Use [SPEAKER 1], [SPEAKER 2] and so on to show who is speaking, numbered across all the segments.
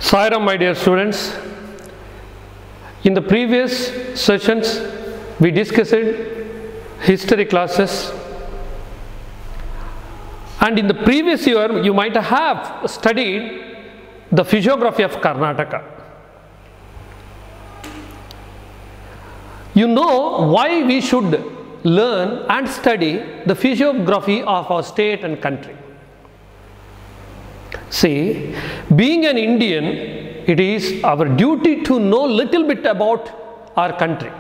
[SPEAKER 1] Sairam, my dear students. In the previous sessions, we discussed history classes, and in the previous year, you might have studied the physiography of Karnataka. You know why we should learn and study the physiography of our state and country. See, being an Indian, it is our duty to know little bit about our country.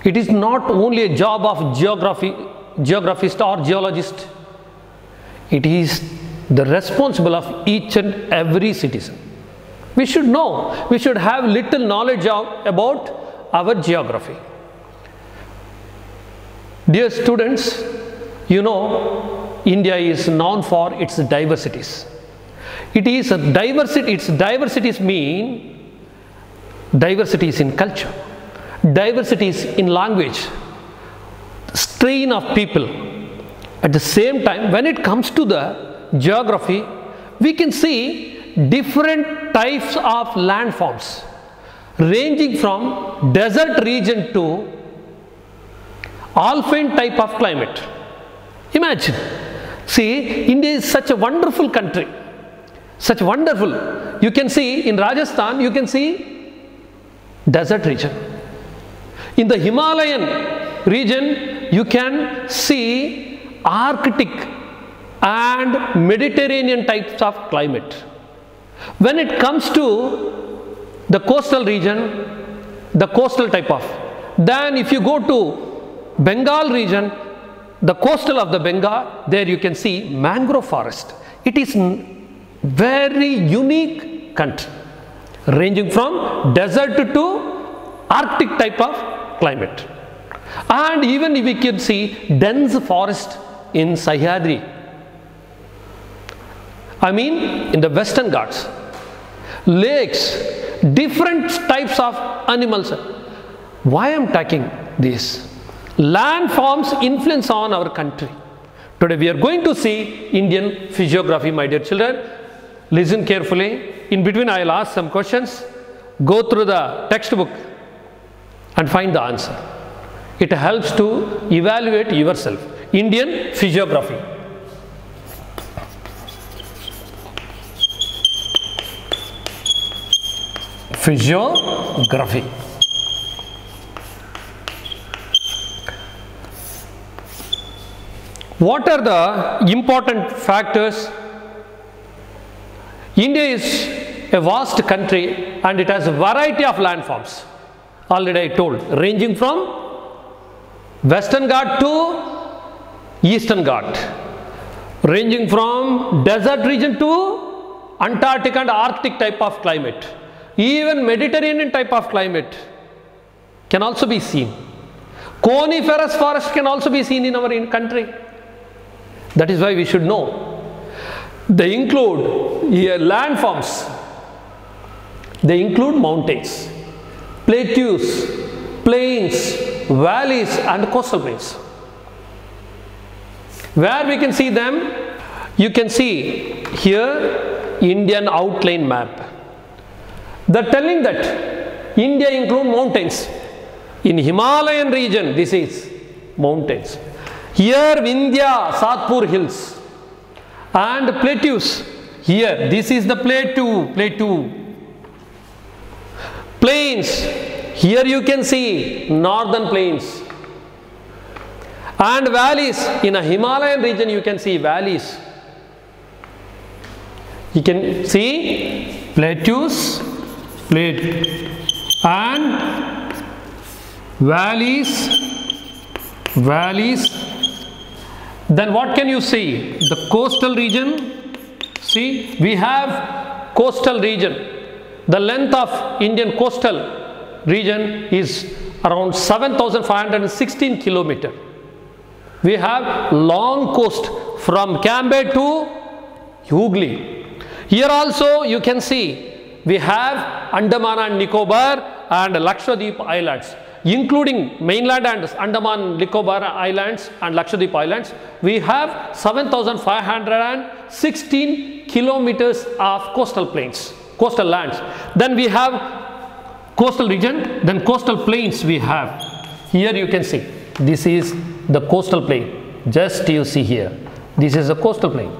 [SPEAKER 1] It is not only a job of geographist or geologist. It is the responsible of each and every citizen. We should know, we should have little knowledge about our geography. Dear students, you know, India is known for its diversities. Its diversities mean diversities in culture, diversities in language, strain of people. At the same time, when it comes to the geography, we can see different types of landforms ranging from desert region to alpine type of climate. Imagine, see, India is such a wonderful country, such wonderful. You can see in Rajasthan, you can see desert region. In the Himalayan region, you can see Arctic and Mediterranean types of climate. When it comes to the coastal region, the coastal type of, then if you go to Bengal region, the coastal of the Bengal, there you can see mangrove forest. It is very unique country, ranging from desert to Arctic type of climate. And even we can see dense forest in Sahyadri. I mean in the Western Ghats. Lakes, different types of animals. Why I am talking this? Landforms influence on our country. Today we are going to see Indian physiography, my dear children. Listen carefully. In between I will ask some questions. Go through the textbook and find the answer. It helps to evaluate yourself. Indian physiography. Physiography. What are the important factors? India is a vast country and it has a variety of landforms. Already I told, ranging from Western Ghat to Eastern Ghat, ranging from desert region to Antarctic and Arctic type of climate. Even Mediterranean type of climate can also be seen. Coniferous forest can also be seen in our country. That is why we should know. They include landforms. They include mountains, plateaus, plains, valleys and coastal plains. Where we can see them? You can see here Indian outline map. They are telling that India includes mountains. In Himalayan region, this is mountains. Here Vindhya, Satpur hills and plateaus. Here this is the plateau. Plains. Here you can see northern plains. And valleys. In a Himalayan region you can see valleys. You can see plateaus, and valleys. Then what can you see? The coastal region. See, we have coastal region. The length of Indian coastal region is around 7,516 kilometers. We have long coast from Cambay to Hooghly. Here also you can see we have Andaman and Nicobar and Lakshadweep Islands. Including mainland and Andaman Nicobar Islands and Lakshadweep Islands, we have 7,516 kilometers of coastal plains, coastal lands. Then we have coastal region, then coastal plains we have. Here you can see, this is the coastal plain. Just you see here, this is a coastal plain.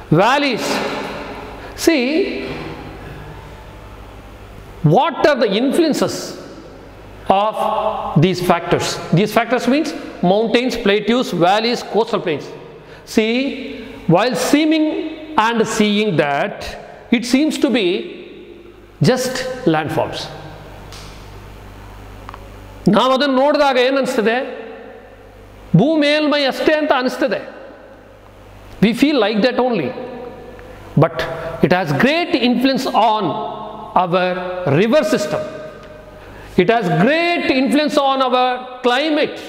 [SPEAKER 1] Valleys. See, what are the influences of these factors? These factors means mountains, plateaus, valleys, coastal plains. See, while seeming and seeing that, it seems to be just landforms. ನಾವು ಅದನ್ನು ನೋಡಿದಾಗ ಏನು ಅನಿಸ್ತದೆ? ಭೂಮೇಲ್ಮೈ ಅಷ್ಟೇ ಅಂತ ಅನಿಸ್ತದೆ. We feel like that only. But it has great influence on our river system. It has great influence on our climate.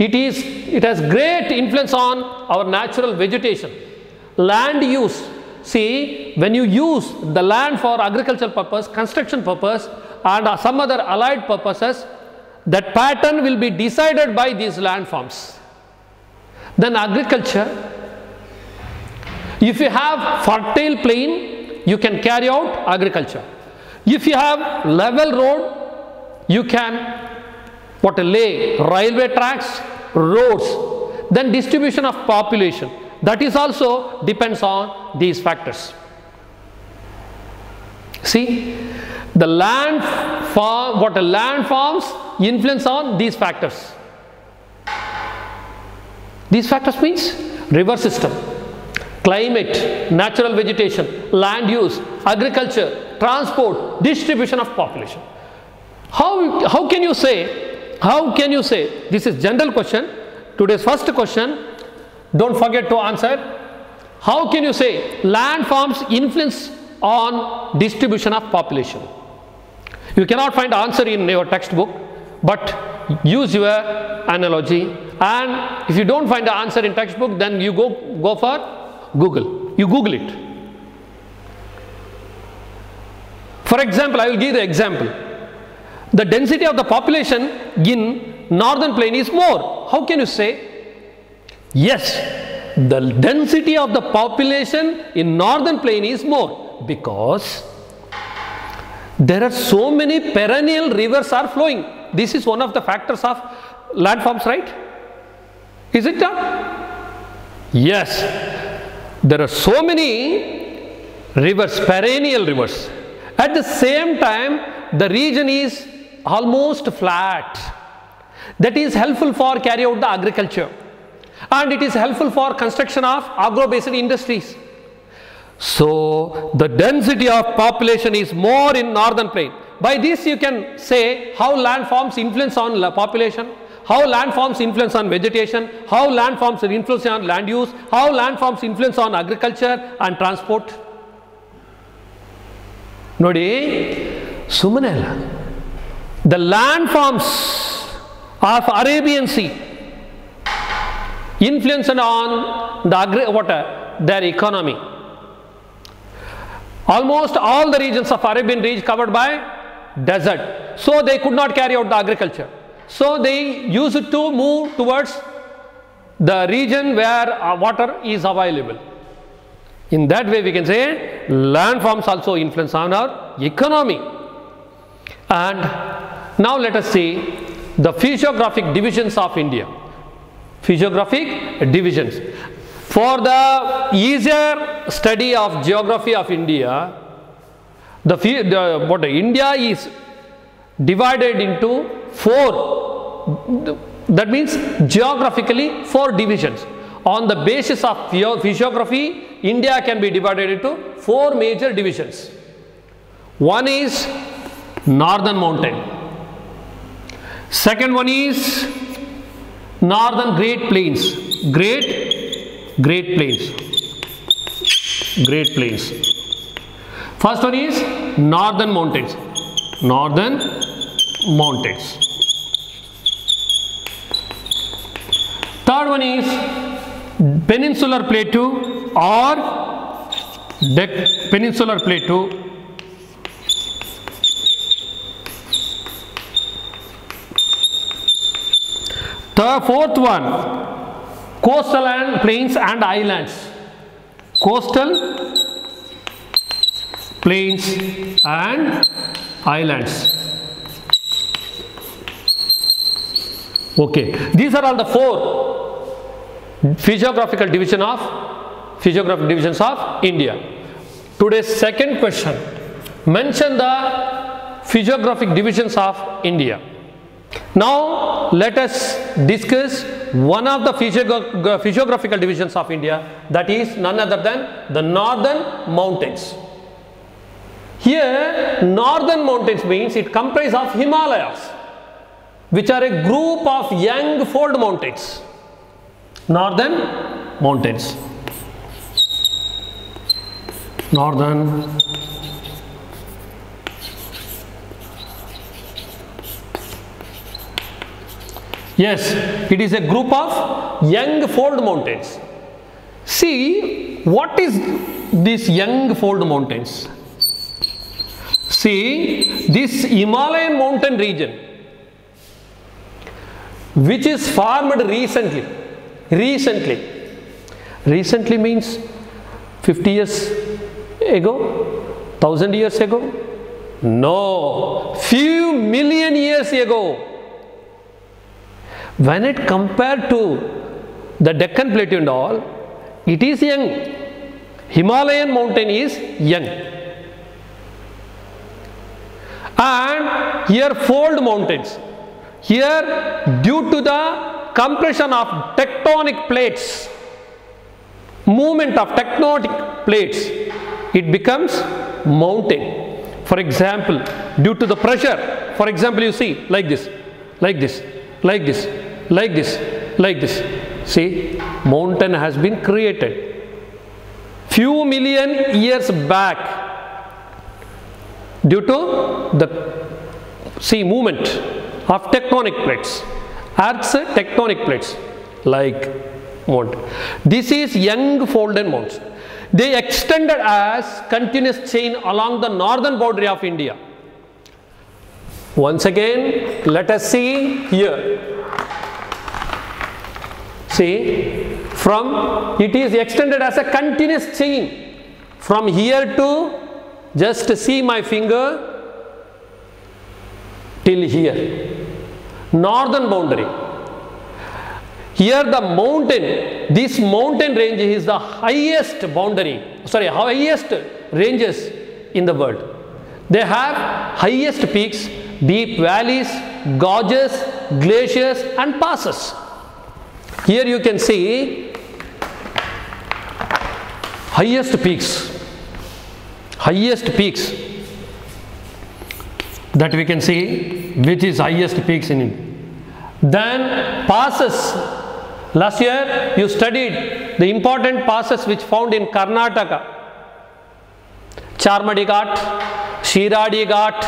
[SPEAKER 1] It has great influence on our natural vegetation. Land use. See, when you use the land for agricultural purpose, construction purpose, and some other allied purposes, that pattern will be decided by these landforms. Then agriculture. If you have fertile plain, you can carry out agriculture. If you have level road, you can lay railway tracks, roads. Then distribution of population. That is also depends on these factors. See, the landforms influence on these factors. These factors means river system, climate, natural vegetation, land use, agriculture, transport, distribution of population. How can you say, this is general question, today's first question, don't forget to answer. How can you say landforms influence on distribution of population? You cannot find answer in your textbook, but use your analogy, and if you don't find the answer in textbook, then you go for Google. You Google it. For example, I will give the example. The density of the population in northern plain is more. How can you say? Yes, the density of the population in northern plain is more because there are so many perennial rivers are flowing. This is one of the factors of landforms, right? Is it not? Yes, there are so many rivers, perennial rivers. At the same time, the region is almost flat. That is helpful for carry out the agriculture, and it is helpful for construction of agro-based industries. So the density of population is more in northern plain. By this you can say how landforms influence on population, how landforms influence on vegetation, how landforms influence on land use, how landforms influence on agriculture and transport. Nodi, sumane alla. The landforms of Arabian Sea influenced on their economy. Almost all the regions of Arabian region covered by desert, so they could not carry out the agriculture. So they used it to move towards the region where water is available. In that way we can say landforms also influence on our economy. And now let us see the physiographic divisions of India. Physiographic divisions. For the easier study of geography of India, India is divided into 4, that means geographically 4 divisions. On the basis of physiography, India can be divided into 4 major divisions. One is northern mountain. Second one is northern great plains. Great plains. First one is northern mountains. Third one is peninsular plateau or peninsular plateau. The fourth one, coastal and plains and islands. coastal plains and islands. Okay, these are all the 4 physiographical divisions of India. Today's second question, mention the physiographic divisions of India. Now let us discuss one of the physiographical divisions of India, that is none other than the northern mountains. Here northern mountains means it comprises of Himalayas, which are a group of young fold mountains. Northern mountains. Northern yes, it is a group of young fold mountains. See, what is these young fold mountains? See, this Himalayan mountain region, which is formed recently means 50 years ago, 1000 years ago, no, few million years ago. When it compared to the Deccan Plateau and all, it is young. Himalayan mountain is young. And here fold mountains. Here, due to the compression of tectonic plates, movement of tectonic plates, it becomes mountain. For example, due to the pressure, for example, you see like this, like this, like this, like this, like this. See, mountain has been created few million years back due to the movement of tectonic plates, Earth's tectonic plates, like mountain. This is young folded mountains. They extended as continuous chain along the northern boundary of India. Once again, let us see here. See, it is extended as a continuous chain from here to, just see my finger, till here, northern boundary. Here the mountain, this mountain range is the highest highest ranges in the world. They have highest peaks, deep valleys, gorges, glaciers and passes. Here you can see highest peaks that we can see, which is highest peaks in India. Then passes. Last year you studied the important passes which found in Karnataka. Charmadi Ghat, Shiradi Ghat.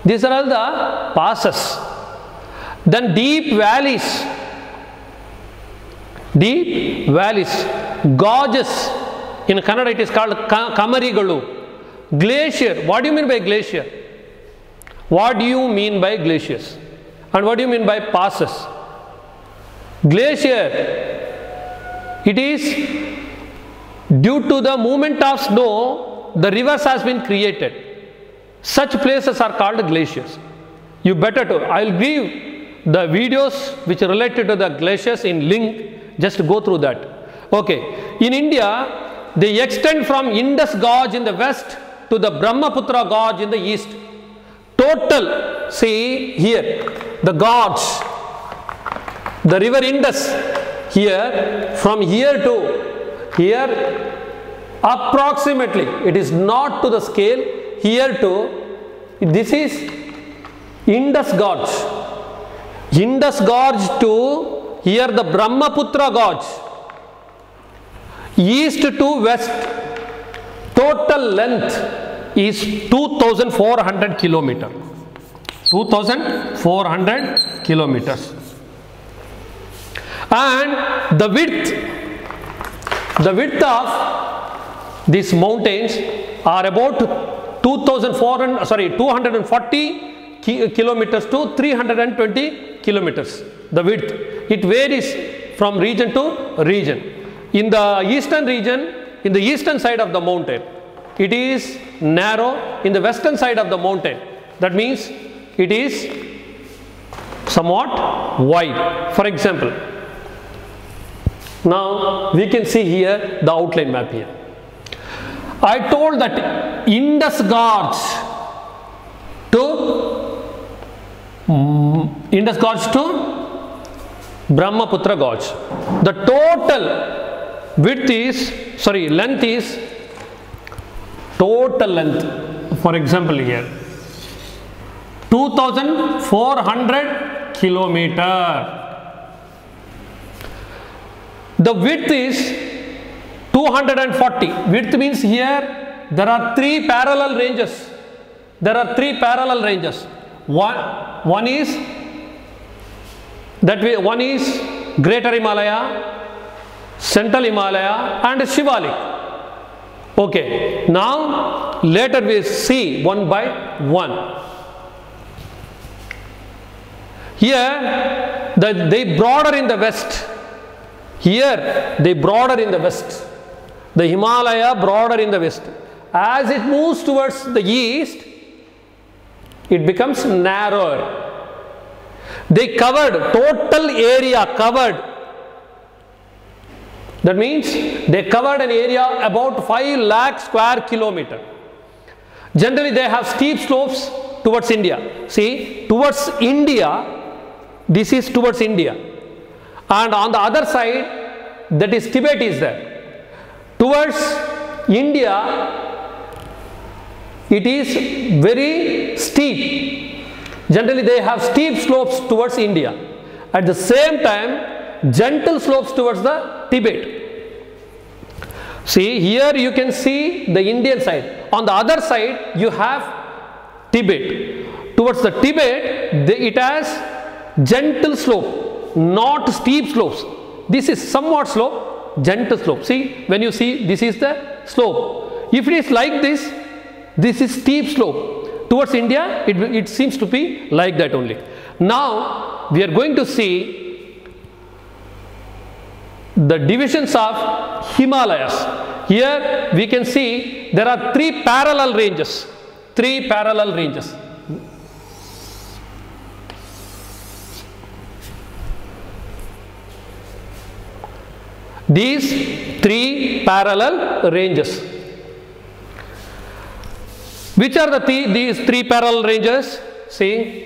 [SPEAKER 1] These are all the passes. Then deep valleys, gorges. In Kannada it is called Kamarigalu. Glacier. What do you mean by glacier? What do you mean by glaciers? And what do you mean by passes? Glacier, it is due to the movement of snow, the rivers has been created. Such places are called glaciers. You better to, I will give the videos which are related to the glaciers in link, just go through that. Okay, in India, they extend from Indus Gorge in the west to the Brahmaputra Gorge in the east. Total, see here, the gorge, the river Indus, here, from here to here, approximately, it is not to the scale, here to, this is Indus Gorge to here the Brahmaputra Gorge, east to west, total length is 2400 kilometers. 2400 kilometers. And the width of these mountains are about 240 kilometers to 320 kilometers. The width, it varies from region to region. In the eastern region, in the eastern side of the mountain, it is narrow. In the western side of the mountain, that means it is somewhat wide. For example, now we can see here the outline map here. I told that Indus Gorge to Brahmaputra Gorge. The total width is, length is, total length, for example here, 2400 kilometer. The width is 240. Width means here there are three parallel ranges. One is Greater Himalaya, Central Himalaya and Shivalik. Okay, now later we see one by one. Here they broader in the west. Here they broader in the west. The Himalaya broader in the west. As it moves towards the east, it becomes narrower. They covered, total area covered. That means they covered an area about 5 lakh square kilometer. Generally they have steep slopes towards India. See, towards India, this is towards India. And on the other side, that is Tibet is there. Towards India, it is very steep. Generally they have steep slopes towards India. At the same time, gentle slopes towards the Tibet. See, here you can see the Indian side. On the other side, you have Tibet. Towards the Tibet, it has gentle slope, not steep slopes. This is somewhat slope, gentle slope. See, when you see, this is the slope. If it is like this, this is steep slope. Towards India, it seems to be like that only. Now, we are going to see the divisions of Himalayas. Here we can see there are three parallel ranges. These three parallel ranges. Which are these three parallel ranges? See.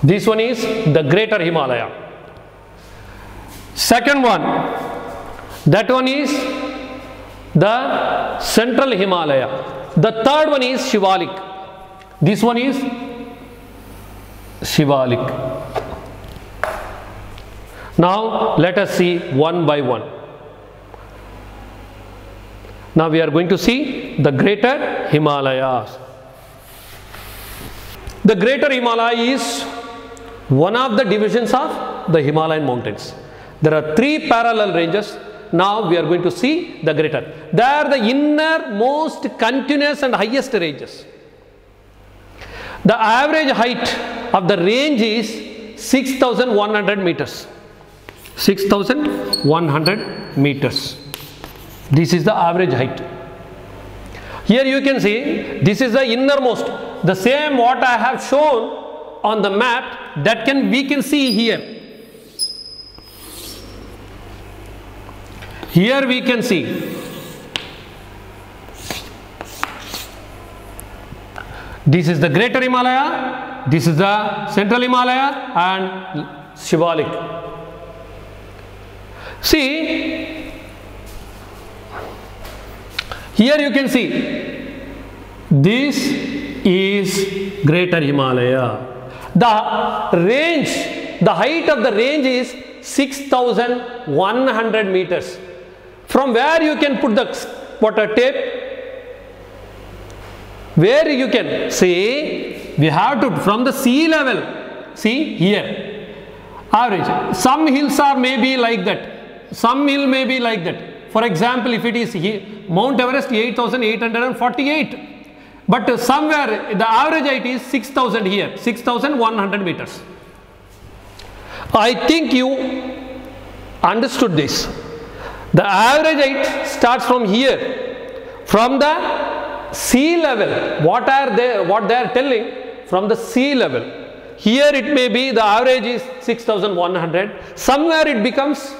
[SPEAKER 1] This one is the Greater Himalaya. Second one, that one is the Central Himalaya. The third one is Shivalik. This one is Shivalik. Now let us see one by one. Now we are going to see the Greater Himalayas. The Greater Himalaya is one of the divisions of the Himalayan mountains. There are three parallel ranges. Now we are going to see the greater. They are the innermost continuous and highest ranges. The average height of the range is 6,100 meters. 6,100 meters. This is the average height. Here you can see this is the innermost. The same what I have shown on the map, that we can see here. Here we can see. This is the Greater Himalaya, this is the Central Himalaya and Shivalik. See, here you can see, this is Greater Himalaya. The range, the height of the range is 6,100 meters. From where you can put the water tape? Where you can see, we have to, from the sea level, see here, average. Some hills are maybe like that, some hill may be like that. For example, if it is here, Mount Everest 8,848. But somewhere the average height is 6,000 here, 6,100 meters. I think you understood this. The average height starts from here, from the sea level. What they are telling? From the sea level. Here it may be the average is 6,100. Somewhere it becomes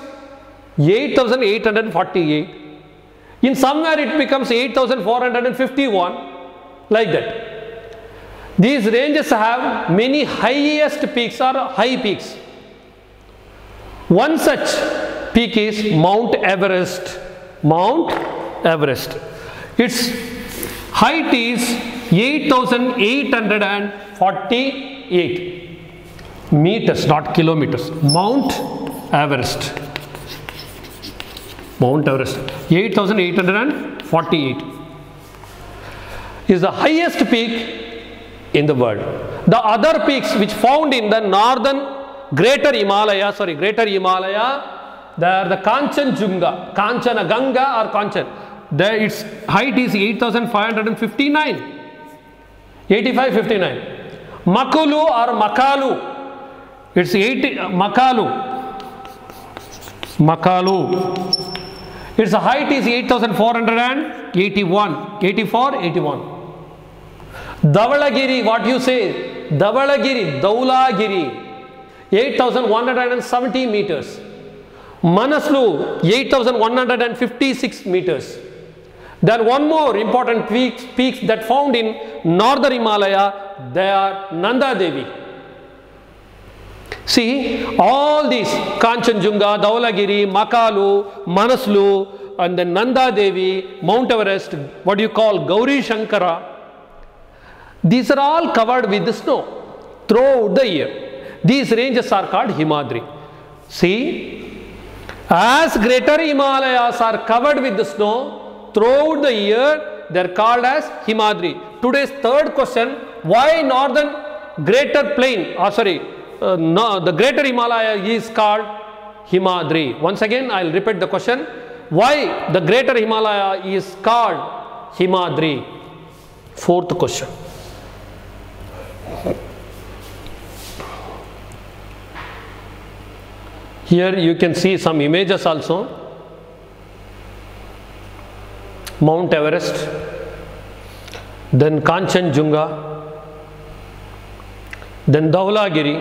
[SPEAKER 1] 8,848. In somewhere it becomes 8,451. Like that. These ranges have many highest peaks or high peaks. One such peak is Mount Everest. Mount Everest. Its height is 8,848 meters, not kilometers. Mount Everest. Mount Everest. 8,848 is the highest peak in the world. The other peaks which found in the northern Greater Himalaya, they are the Kanchenjunga, Kanchenjunga or Kanchan. Its height is 8,559, 8559. Makulu or Makalu, it's 80, Makalu. Its height is 8,481, 81. Dhavalagiri, what you say? Dhaulagiri, 8,170 meters. Manaslu, 8,156 meters. Then one more important peaks that found in northern Himalaya, they are Nanda Devi. See, all these Kanchenjunga, Dhaulagiri, Makalu, Manaslu, and then Nanda Devi, Mount Everest, what you call Gauri Shankara, these are all covered with the snow throughout the year. These ranges are called Himadri. See, as Greater Himalayas are covered with the snow throughout the year, they are called as Himadri. Today's third question, why northern Greater Plain, the Greater Himalaya is called Himadri? Once again, I will repeat the question. Why the Greater Himalaya is called Himadri? Fourth question. Here you can see some images also. Mount Everest, then Kanchenjunga, then Dhaulagiri,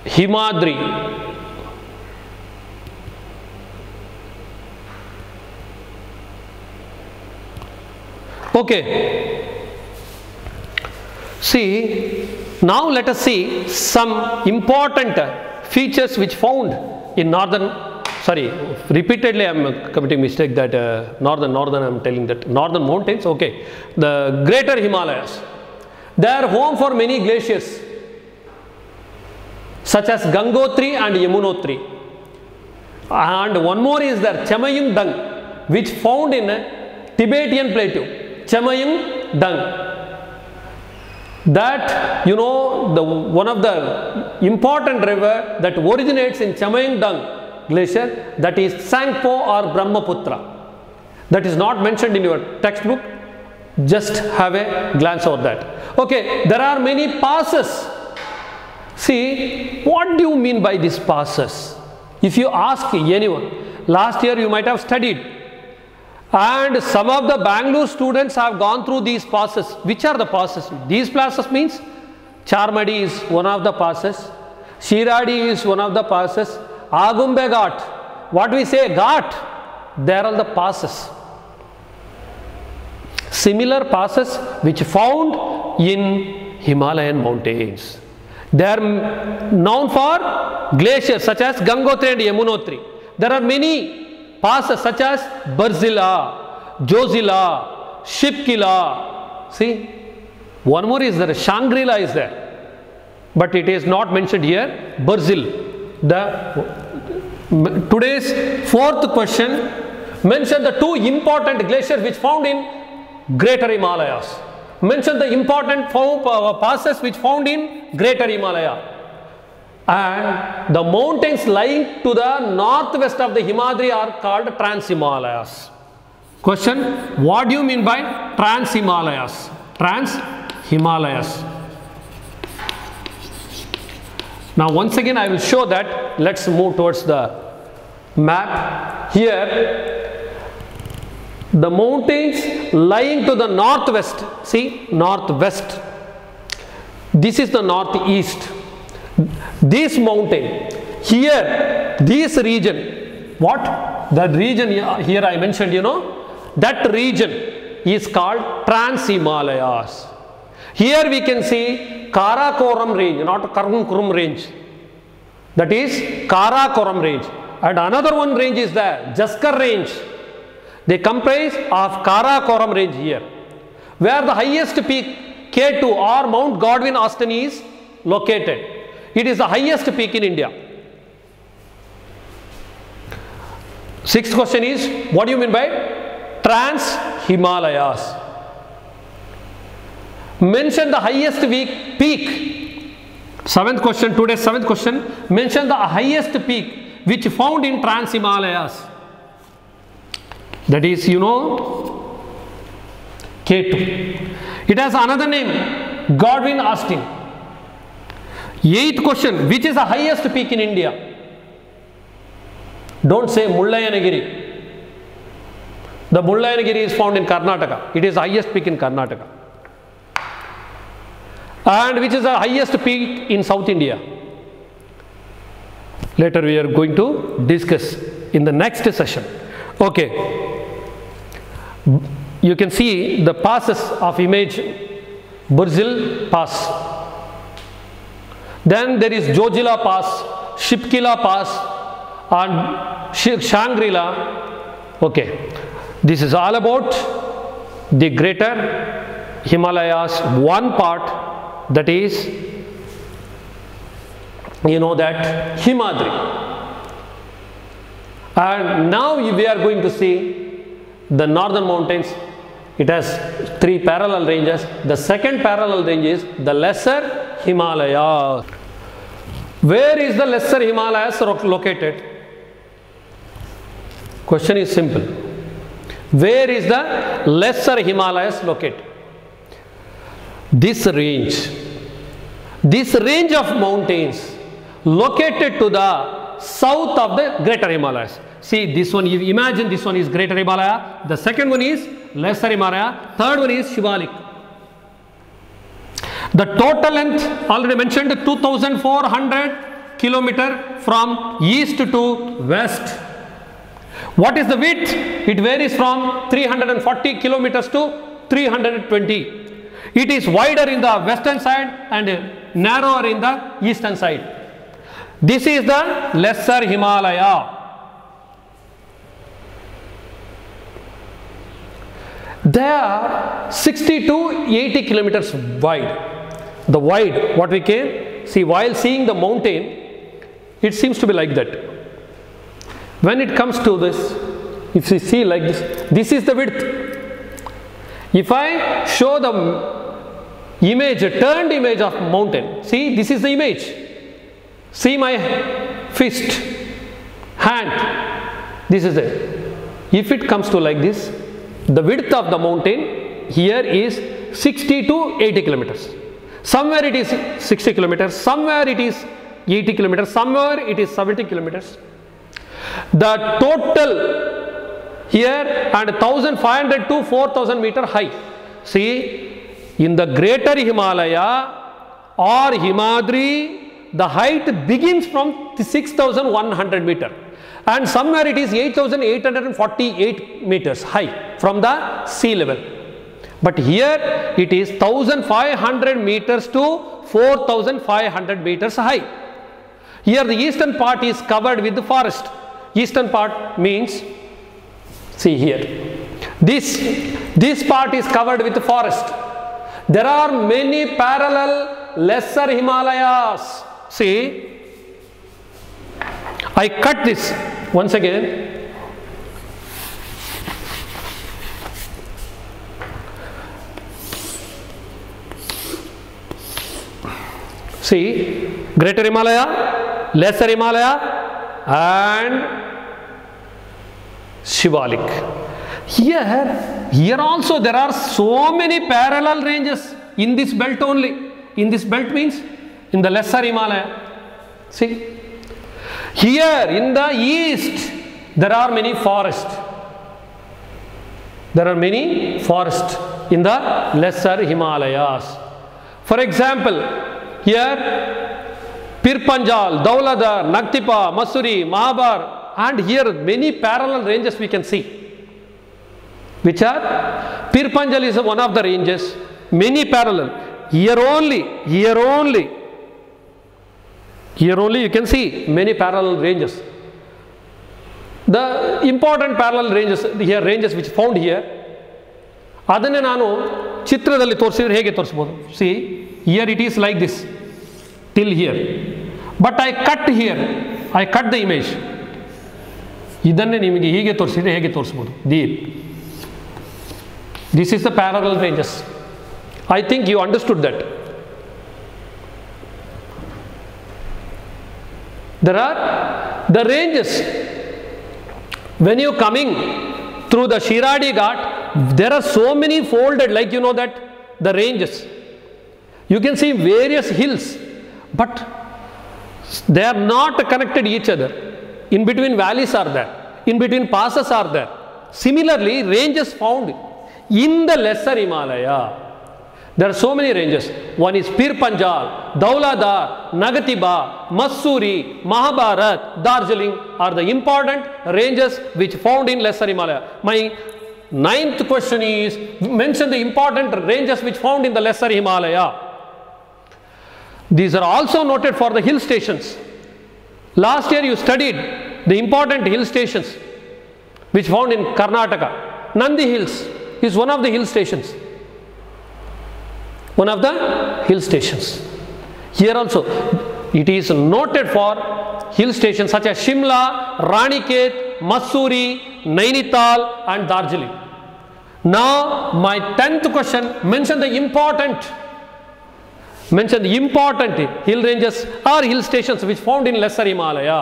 [SPEAKER 1] Himadri, okay. See, now let us see some important features which found in repeatedly I am committing mistake that northern I am telling that northern mountains, okay. The Greater Himalayas, they are home for many glaciers such as Gangotri and Yamunotri. And one more is there, Chamayung Dung, which found in Tibetan plateau. Chamayung Dung. That, you know, one of the important river that originates in Chamayung Dung glacier, that is Tsangpo or Brahmaputra. That is not mentioned in your textbook. Just have a glance over that. Okay, there are many passes. See, what do you mean by these passes? If you ask anyone, last year you might have studied, and some of the Bangalore students have gone through these passes. Which are the passes? These passes means Charmadi is one of the passes, Shiradi is one of the passes, Agumbe Ghat, what we say Ghat, they are all the passes. Similar passes which found in Himalayan mountains. They are known for glaciers such as Gangotri and Yamunotri. There are many passes such as Barzilla, Jozilla, Shipkila. See, one more is there, Shangri-La is there, but it is not mentioned here. Barzil. Today's fourth question, mention the two important glaciers which found in Greater Himalayas. Mention the important passes which found in Greater Himalaya. And the mountains lying to the northwest of the Himadri are called Trans-Himalayas. Question, what do you mean by Trans-Himalayas? Trans-Himalayas. Now once again I will show that. Let's move towards the map. Here the mountains lying to the northwest, see, northwest. This is the northeast. This mountain, here, this region, what? The region here I mentioned, you know, that region is called Trans-Himalayas. Here we can see Karakoram range, not Karakoram range. That is Karakoram range. And another one range is the Jaskar range. They comprise of Karakoram range here, where the highest peak K2 or Mount Godwin Austen is located. It is the highest peak in India. Sixth question is, what do you mean by Trans-Himalayas? Mention the highest peak. Seventh question, today's seventh question. Mention the highest peak which found in Trans-Himalayas. That is, you know, K2. It has another name, Godwin Austen. Eighth question, which is the highest peak in India? Don't say Mullayanagiri. The Mullayanagiri is found in Karnataka. It is the highest peak in Karnataka. And which is the highest peak in South India? Later we are going to discuss in the next session. Okay. You can see the passes of image Burzil Pass. Then there is Jojila Pass, Shipkila Pass and Shangri-La. Okay. This is all about the greater Himalayas, one part, that is, you know, that Himadri. And now we are going to see the northern mountains. It has three parallel ranges. The second parallel range is the Lesser Himalayas. Where is the Lesser Himalayas located? Question is simple. Where is the Lesser Himalayas located? This range of mountains located to the south of the Greater Himalayas. See, this one, you imagine this one is Greater Himalaya, the second one is Lesser Himalaya, third one is Shivalik. The total length already mentioned, 2400 kilometer from east to west. What is the width? It varies from 340 kilometers to 320. It is wider in the western side and narrower in the eastern side. This is the Lesser Himalaya. They are 60 to 80 kilometers wide. The wide, what we can see while seeing the mountain, it seems to be like that. When it comes to this, if you see like this is the width. If I show the image, a turned image of mountain, see, this is the image. See my fist, hand, this is it. If it comes to like this, the width of the mountain here is 60 to 80 kilometers. Somewhere it is 60 kilometers, somewhere it is 80 kilometers, somewhere it is 70 kilometers. The total here and 1500 to 4000 meter high. See, in the Greater Himalaya or Himadri, the height begins from 6100 meter and somewhere it is 8848 meters high from the sea level. But here it is 1500 meters to 4500 meters high. Here the eastern part is covered with the forest. Eastern part means, see here, this part is covered with the forest. There are many parallel Lesser Himalayas. See, I cut this once again. See, Greater Himalaya, Lesser Himalaya and Shivalik. Here also there are so many parallel ranges in this belt only. In this belt means in the Lesser Himalaya. See, here in the east there are many forests. There are many forests in the lesser Himalayas. For example, here Pir Panjal, Dauladhar, Nagtipa, Mussoorie, Mahabar, and here many parallel ranges we can see. Which are? Pir Panjal is one of the ranges, many parallel. Here only you can see many parallel ranges. The important parallel ranges, here ranges which found here, ಅದನ್ನೇ ನಾನು ಚಿತ್ರದಲ್ಲಿ ತೋರಿಸಿದ್ರೆ ಹೇಗೆ ತೋರಿಸಬಹುದು? See, here it is like this till here, but I cut here, I cut the image. ಇದನ್ನೇ ನಿಮಗೆ ಹೀಗೆ ತೋರಿಸಿದ್ರೆ ಹೇಗೆ ತೋರಿಸಬಹುದು? This is the parallel ranges. I think you understood that. There are the ranges. When you coming through the Shiradi Ghat, there are so many folded, like you know that the ranges. You can see various hills, but they are not connected each other. In between valleys are there, in between passes are there. Similarly, ranges found in the lesser Himalaya. There are so many ranges. One is Pir Panjal, Dauladhar, Nagatiba, Mussoorie, Mahabharat, Darjeeling are the important ranges which found in lesser Himalaya. My 9th question is, mention the important ranges which found in the lesser Himalaya. These are also noted for the hill stations. Last year you studied the important hill stations which found in Karnataka. Nandi Hills is one of the hill stations. One of the hill stations. Here also it is noted for hill stations such as Shimla, Ranikhet, Mussoorie, Nainital and Darjeeling. Now my 10th question, mention the important hill ranges or hill stations which found in lesser Himalaya.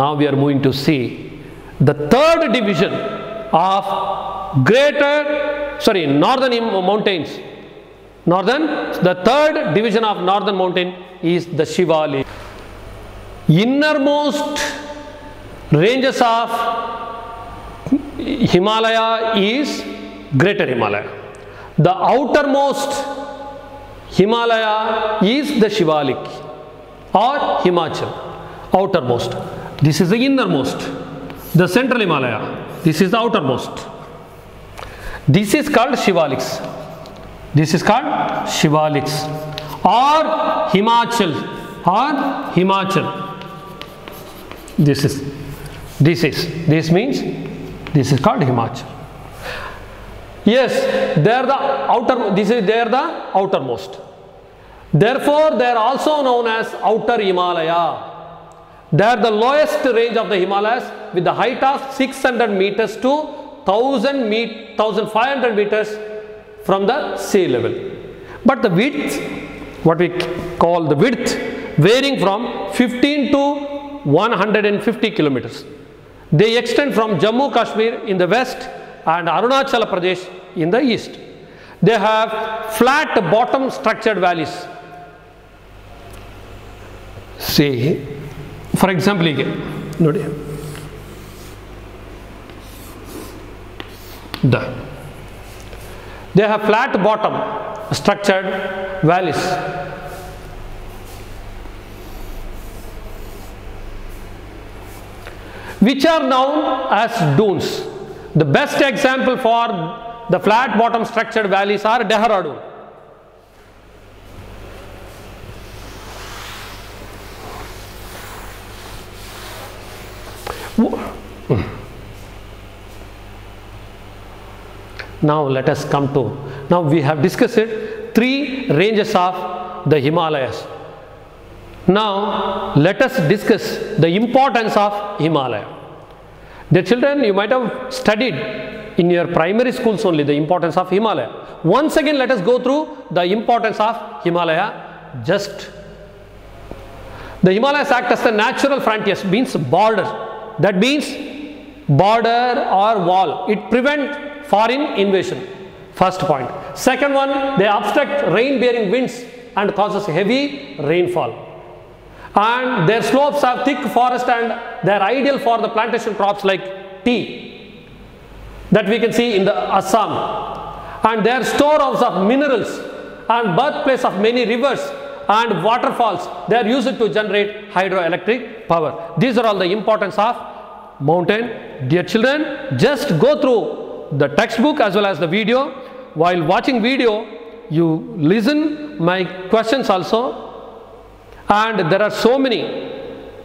[SPEAKER 1] Now we are moving to see the third division of northern mountains. The third division of northern mountain is the Shivalik. Innermost ranges of Himalaya is Greater Himalaya. The outermost Himalaya is the Shivalik or Himachal. Outermost. This is the innermost. The central Himalaya. This is the outermost. This is called Shivaliks. This is called Shivaliks or Himachal This means this is called Himachal. Yes, they are the outermost. Therefore, they are also known as Outer Himalaya. They are the lowest range of the Himalayas with the height of 600 meters to 1500 meters from the sea level. But the width, what we call the width, varying from 15 to 150 kilometers. They extend from Jammu Kashmir in the west and Arunachal Pradesh in the east. They have flat bottom structured valleys. See, for example, they have flat bottom structured valleys. Which are known as dunes. The best example for the flat bottom structured valleys are Dehradun. Now let us come to, now we have discussed 3 ranges of the Himalayas. Now let us discuss the importance of Himalaya. Dear children, you might have studied in your primary schools only the importance of Himalaya. Once again let us go through the importance of Himalaya. Just the Himalayas act as the natural frontiers, means border. That means border or wall. It prevents foreign invasion. First point. Second one, they obstruct rain bearing winds and causes heavy rainfall. and their slopes have thick forest and they are ideal for the plantation crops like tea that we can see in the Assam, and they are storehouse of minerals and birthplace of many rivers and waterfalls. They are used to generate hydroelectric power. These are all the importance of mountain. Dear children, just go through the textbook as well as the video. While watching video, you listen my questions also, and there are so many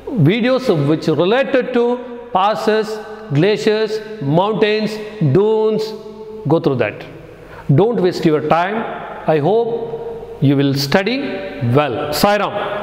[SPEAKER 1] videos which related to passes, glaciers, mountains, dunes. Go through that. Don't waste your time. I hope you will study well. Sai Ram.